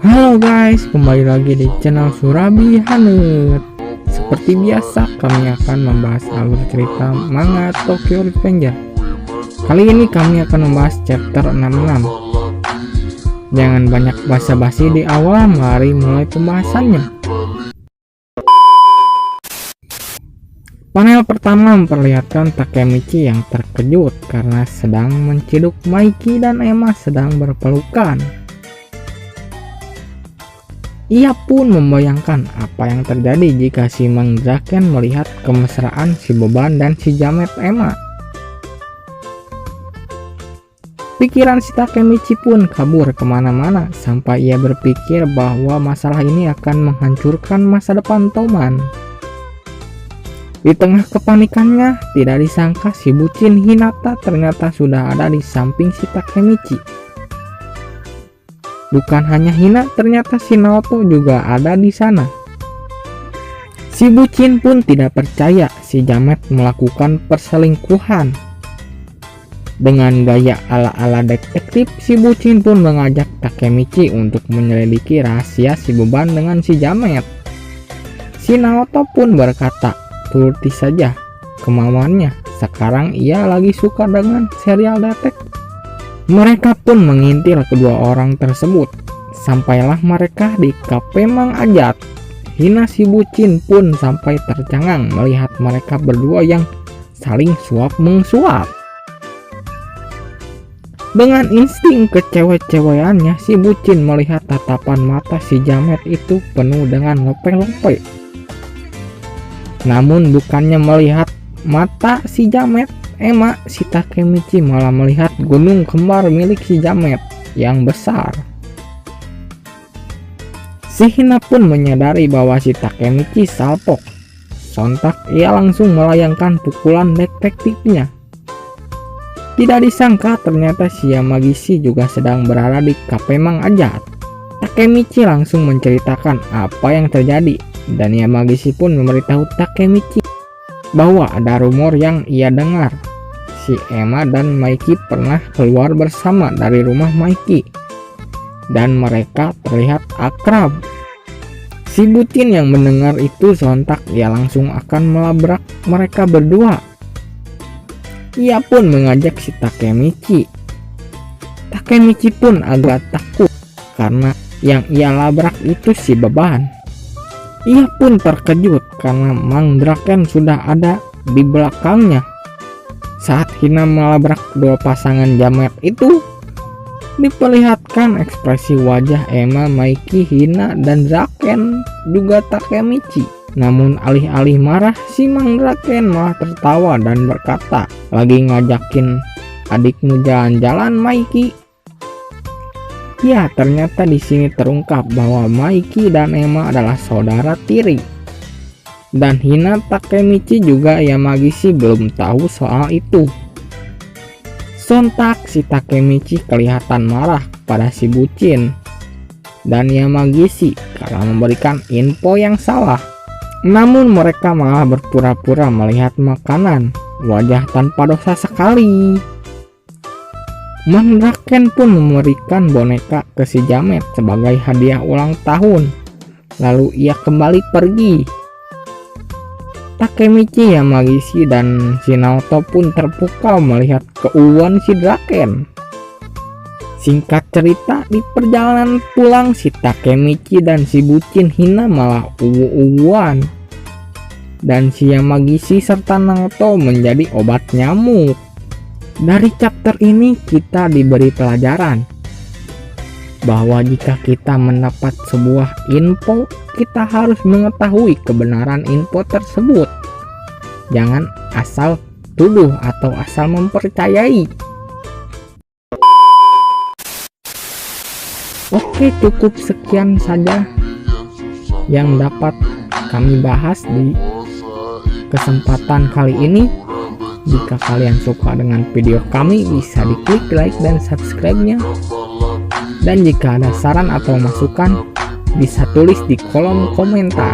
Halo guys, kembali lagi di channel Surabi Hanet. Seperti biasa, kami akan membahas alur cerita manga Tokyo Revenger. Kali ini kami akan membahas chapter 66. Jangan banyak basa-basi di awal, mari mulai pembahasannya. Panel pertama memperlihatkan Takemichi yang terkejut karena sedang menciduk Maiki dan Emma sedang berpelukan. Ia pun membayangkan apa yang terjadi jika si Mang Draken melihat kemesraan si Boban dan si Jamet Emma. Pikiran si Takemichi pun kabur kemana-mana sampai ia berpikir bahwa masalah ini akan menghancurkan masa depan Toman. Di tengah kepanikannya, tidak disangka si bucin Hinata ternyata sudah ada di samping si Takemichi. Bukan hanya Hina, ternyata si Naoto juga ada di sana. Si bucin pun tidak percaya si Jamet melakukan perselingkuhan. Dengan gaya ala-ala detektif, si bucin pun mengajak Takemichi untuk menyelidiki rahasia si Boban dengan si Jamet. Si Naoto pun berkata, turuti saja kemauannya, sekarang ia lagi suka dengan serial detektif. Mereka pun mengintil kedua orang tersebut. Sampailah mereka di kafe Mang Ajat. Hina si bucin pun sampai tercengang melihat mereka berdua yang saling suap-mensuap. Dengan insting kecewe-ceweannya, si bucin melihat tatapan mata si Jamet itu penuh dengan lope-lope. Namun bukannya melihat mata si Jamet Emma, si Takemichi malah melihat gunung kembar milik si Jamet yang besar. Si Hina pun menyadari bahwa si Takemichi salpok. Sontak ia langsung melayangkan pukulan detektifnya. Tidak disangka ternyata si Yamagishi juga sedang berada di kafe Mang Ajat. Takemichi langsung menceritakan apa yang terjadi dan Yamagishi pun memberitahu Takemichi bahwa ada rumor yang ia dengar. Si Emma dan Maiki pernah keluar bersama dari rumah Maiki dan mereka terlihat akrab. Si bucin yang mendengar itu sontak ia langsung akan melabrak mereka berdua. Ia pun mengajak si Takemichi. Takemichi pun agak takut karena yang ia labrak itu si Boban. Ia pun terkejut karena Mang Draken sudah ada di belakangnya. Saat Hina melabrak dua pasangan Jamet itu, diperlihatkan ekspresi wajah Emma, Maiki, Hina, dan Draken juga Takemichi. Namun alih-alih marah, si Mang Draken malah tertawa dan berkata, lagi ngajakin adikmu jalan-jalan Maiki. Ya, ternyata di sini terungkap bahwa Maiki dan Emma adalah saudara tiri. Dan Hina, Takemichi juga Yamagishi belum tahu soal itu. Sontak si Takemichi kelihatan marah pada si bucin dan Yamagishi karena memberikan info yang salah. Namun mereka malah berpura-pura melihat makanan, wajah tanpa dosa sekali. Mang Draken pun memberikan boneka ke si Jamet sebagai hadiah ulang tahun. Lalu ia kembali pergi. Takemichi, Yamagishi, dan si Naoto pun terpukau melihat keuuan si Draken. Singkat cerita, di perjalanan pulang si Takemichi dan si bucin Hina malah uwu-uwuan. Dan si Yamagishi serta Naoto menjadi obat nyamuk. Dari chapter ini kita diberi pelajaran bahwa jika kita mendapat sebuah info, kita harus mengetahui kebenaran info tersebut. Jangan asal tuduh atau asal mempercayai. Oke, cukup sekian saja yang dapat kami bahas di kesempatan kali ini. Jika kalian suka dengan video kami, bisa diklik like dan subscribe-nya. Dan jika ada saran atau masukan, bisa tulis di kolom komentar.